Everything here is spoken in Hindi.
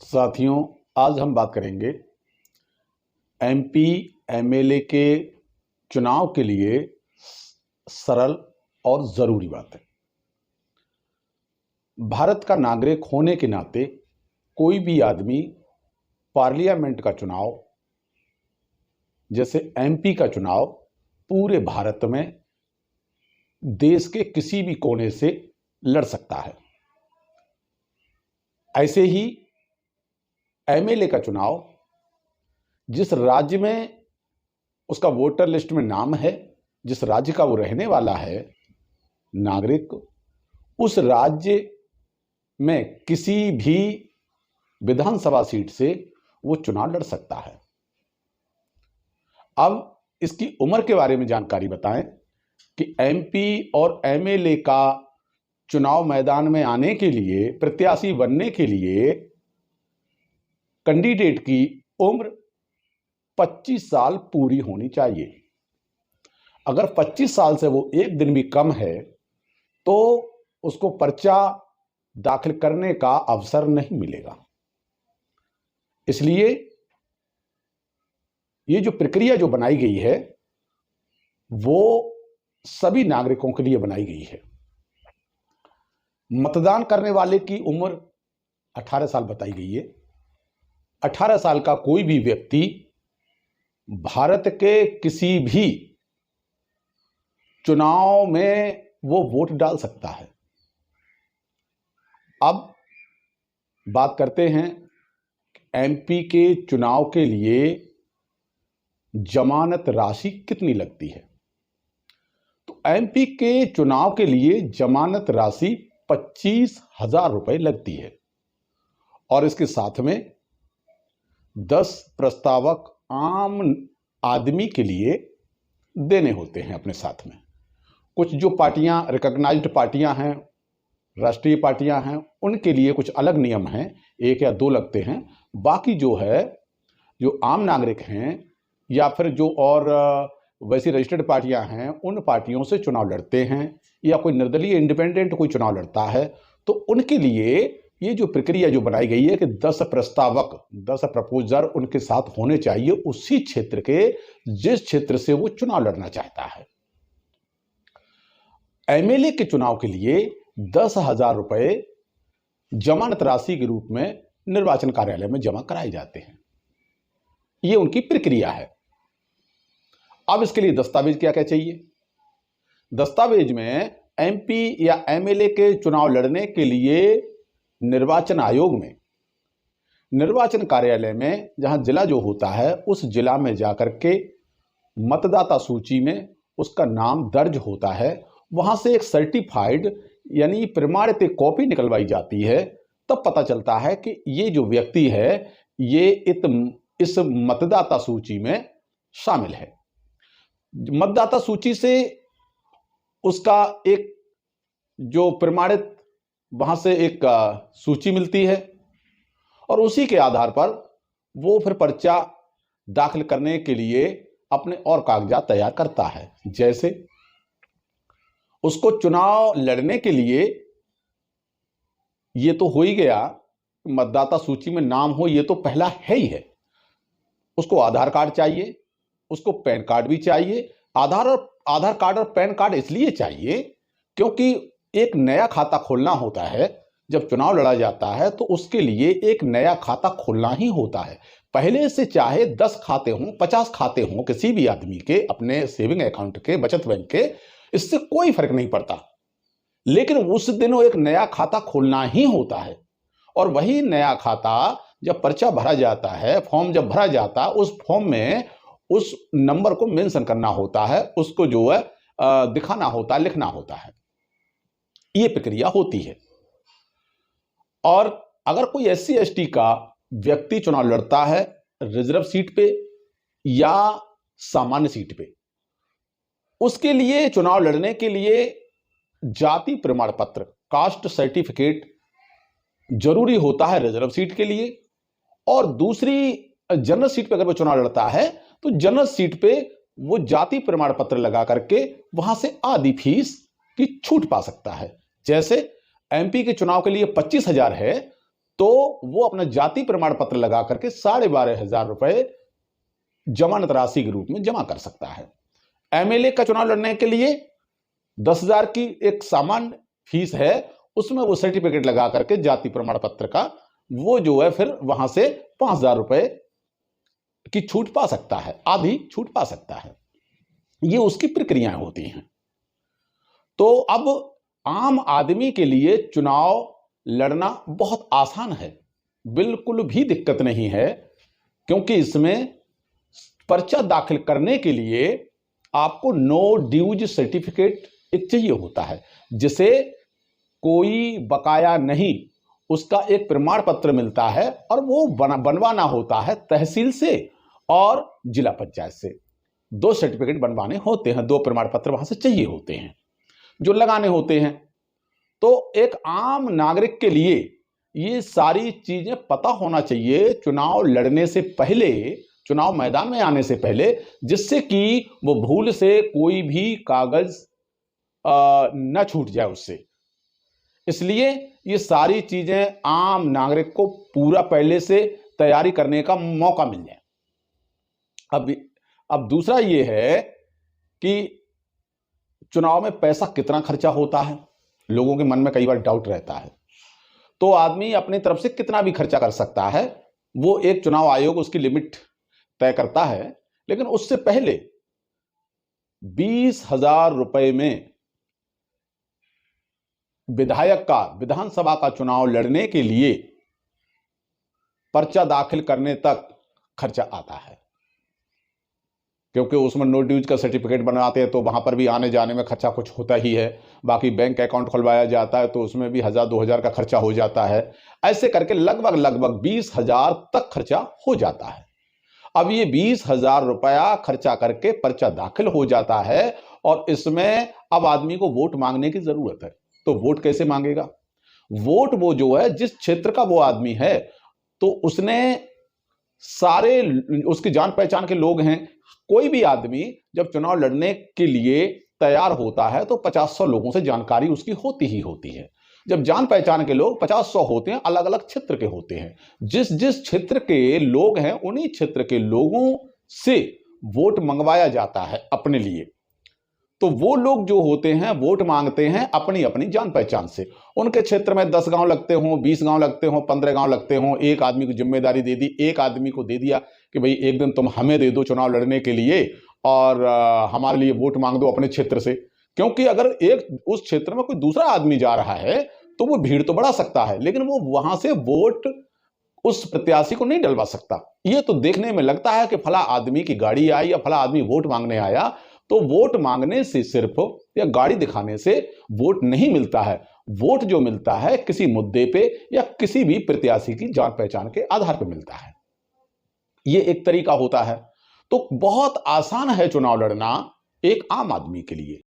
साथियों, आज हम बात करेंगे एमपी एमएलए के चुनाव के लिए सरल और ज़रूरी बातें। भारत का नागरिक होने के नाते कोई भी आदमी पार्लियामेंट का चुनाव जैसे एमपी का चुनाव पूरे भारत में देश के किसी भी कोने से लड़ सकता है। ऐसे ही एमएलए का चुनाव जिस राज्य में उसका वोटर लिस्ट में नाम है, जिस राज्य का वो रहने वाला है नागरिक, उस राज्य में किसी भी विधानसभा सीट से वो चुनाव लड़ सकता है। अब इसकी उम्र के बारे में जानकारी बताएं कि एमपी और एमएलए का चुनाव मैदान में आने के लिए, प्रत्याशी बनने के लिए कैंडिडेट की उम्र 25 साल पूरी होनी चाहिए। अगर 25 साल से वो एक दिन भी कम है तो उसको पर्चा दाखिल करने का अवसर नहीं मिलेगा। इसलिए ये जो प्रक्रिया जो बनाई गई है वो सभी नागरिकों के लिए बनाई गई है। मतदान करने वाले की उम्र 18 साल बताई गई है। 18 साल का कोई भी व्यक्ति भारत के किसी भी चुनाव में वो वोट डाल सकता है। अब बात करते हैं एमपी के चुनाव के लिए जमानत राशि कितनी लगती है। तो एमपी के चुनाव के लिए जमानत राशि 25,000 रुपए लगती है और इसके साथ में 10 प्रस्तावक आम आदमी के लिए देने होते हैं अपने साथ में। कुछ जो पार्टियां रिकॉग्नाइज्ड पार्टियां हैं, राष्ट्रीय पार्टियां हैं, उनके लिए कुछ अलग नियम हैं, 1 या 2 लगते हैं। बाकी जो है, जो आम नागरिक हैं या फिर जो और वैसी रजिस्टर्ड पार्टियां हैं, उन पार्टियों से चुनाव लड़ते हैं या कोई निर्दलीय इंडिपेंडेंट कोई चुनाव लड़ता है तो उनके लिए ये जो प्रक्रिया जो बनाई गई है कि 10 प्रस्तावक, 10 प्रपोजर उनके साथ होने चाहिए उसी क्षेत्र के, जिस क्षेत्र से वो चुनाव लड़ना चाहता है। एमएलए के चुनाव के लिए 10,000 रुपए जमानत राशि के रूप में निर्वाचन कार्यालय में जमा कराए जाते हैं। ये उनकी प्रक्रिया है। अब इसके लिए दस्तावेज क्या क्या चाहिए। दस्तावेज में एमपी या एमएलए के चुनाव लड़ने के लिए निर्वाचन आयोग में, निर्वाचन कार्यालय में जहां जिला जो होता है उस जिला में जाकर के मतदाता सूची में उसका नाम दर्ज होता है। वहां से एक सर्टिफाइड यानी प्रमाणित एक कॉपी निकलवाई जाती है। तब पता चलता है कि ये जो व्यक्ति है ये इस मतदाता सूची में शामिल है। मतदाता सूची से उसका एक जो प्रमाणित वहां से एक सूची मिलती है और उसी के आधार पर वो फिर पर्चा दाखिल करने के लिए अपने और कागजात तैयार करता है। जैसे उसको चुनाव लड़ने के लिए ये तो हो ही गया, मतदाता सूची में नाम हो, ये तो पहला है ही है। उसको आधार कार्ड चाहिए, उसको पैन कार्ड भी चाहिए। आधार कार्ड और पैन कार्ड इसलिए चाहिए क्योंकि एक नया खाता खोलना होता है। जब चुनाव लड़ा जाता है तो उसके लिए एक नया खाता खोलना ही होता है। पहले से चाहे 10 खाते हों, 50 खाते हों किसी भी आदमी के, अपने सेविंग अकाउंट के, बचत बैंक के, इससे कोई फर्क नहीं पड़ता। लेकिन उस दिन वो एक नया खाता खोलना ही होता है और वही नया खाता जब पर्चा भरा जाता है, फॉर्म जब भरा जाता है, उस फॉर्म में उस नंबर को मेंशन करना होता है, उसको जो है दिखाना होता है, लिखना होता है। ये प्रक्रिया होती है। और अगर कोई SC ST का व्यक्ति चुनाव लड़ता है रिजर्व सीट पे या सामान्य सीट पे, उसके लिए चुनाव लड़ने के लिए जाति प्रमाण पत्र, कास्ट सर्टिफिकेट जरूरी होता है रिजर्व सीट के लिए। और दूसरी जनरल सीट पे अगर वो चुनाव लड़ता है तो जनरल सीट पे वो जाति प्रमाण पत्र लगा करके वहां से आधी फीस की छूट पा सकता है। जैसे एमपी के चुनाव के लिए 25,000 है तो वो अपना जाति प्रमाण पत्र लगा करके 12,500 रुपए जमानत राशि के रूप में जमा कर सकता है। एमएलए का चुनाव लड़ने के लिए 10,000 की एक सामान्य फीस है, उसमें वो सर्टिफिकेट लगा करके जाति प्रमाण पत्र का वो जो है फिर वहां से 5,000 रुपए की छूट पा सकता है, आधी छूट पा सकता है। ये उसकी प्रक्रियाएं होती हैं। तो अब आम आदमी के लिए चुनाव लड़ना बहुत आसान है, बिल्कुल भी दिक्कत नहीं है, क्योंकि इसमें पर्चा दाखिल करने के लिए आपको नो ड्यूज सर्टिफिकेट एक चाहिए होता है, जिसे कोई बकाया नहीं उसका एक प्रमाण पत्र मिलता है और वो बनवाना होता है तहसील से और जिला पंचायत से। 2 सर्टिफिकेट बनवाने होते हैं, 2 प्रमाण पत्र वहां से चाहिए होते हैं जो लगाने होते हैं। तो एक आम नागरिक के लिए ये सारी चीजें पता होना चाहिए चुनाव लड़ने से पहले, चुनाव मैदान में आने से पहले, जिससे कि वो भूल से कोई भी कागज न छूट जाए उससे। इसलिए ये सारी चीजें आम नागरिक को पूरा पहले से तैयारी करने का मौका मिल जाए। अब दूसरा ये है कि चुनाव में पैसा कितना खर्चा होता है, लोगों के मन में कई बार डाउट रहता है। तो आदमी अपनी तरफ से कितना भी खर्चा कर सकता है, वो एक चुनाव आयोग उसकी लिमिट तय करता है, लेकिन उससे पहले 20,000 रुपए में विधायक का, विधानसभा का चुनाव लड़ने के लिए पर्चा दाखिल करने तक खर्चा आता है, क्योंकि उसमें नो ड्यूज का सर्टिफिकेट बनवाते हैं तो वहां पर भी आने जाने में खर्चा कुछ होता ही है। बाकी बैंक अकाउंट खुलवाया जाता है तो उसमें भी 1,000-2,000 का खर्चा हो जाता है। ऐसे करके लगभग 20,000 तक खर्चा हो जाता है। अब ये 20,000 रुपया खर्चा करके पर्चा दाखिल हो जाता है और इसमें अब आदमी को वोट मांगने की जरूरत है। तो वोट कैसे मांगेगा? वोट वो जो है जिस क्षेत्र का वो आदमी है, तो उसने सारे उसकी जान पहचान के लोग हैं। कोई भी आदमी जब चुनाव लड़ने के लिए तैयार होता है तो 50-100 लोगों से जानकारी उसकी होती ही होती है। जब जान पहचान के लोग 50-100 होते हैं, अलग अलग क्षेत्र के होते हैं, जिस जिस क्षेत्र के लोग हैं उन्हीं क्षेत्र के लोगों से वोट मंगवाया जाता है अपने लिए। तो वो लोग जो होते हैं वोट मांगते हैं अपनी अपनी जान पहचान से। उनके क्षेत्र में 10 गांव लगते हों, 20 गांव लगते हों, 15 गांव लगते हों, एक आदमी को जिम्मेदारी दे दी, एक आदमी को दे दिया कि भाई एक दिन तुम हमें दे दो चुनाव लड़ने के लिए और हमारे लिए वोट मांग दो अपने क्षेत्र से। क्योंकि अगर एक उस क्षेत्र में कोई दूसरा आदमी जा रहा है तो वो भीड़ तो बढ़ा सकता है, लेकिन वो वहां से वोट उस प्रत्याशी को नहीं डलवा सकता। ये तो देखने में लगता है कि फला आदमी की गाड़ी आई या फला आदमी वोट मांगने आया, तो वोट मांगने से सिर्फ या गाड़ी दिखाने से वोट नहीं मिलता है। वोट जो मिलता है किसी मुद्दे पे या किसी भी प्रत्याशी की जान पहचान के आधार पर मिलता है। ये एक तरीका होता है। तो बहुत आसान है चुनाव लड़ना एक आम आदमी के लिए।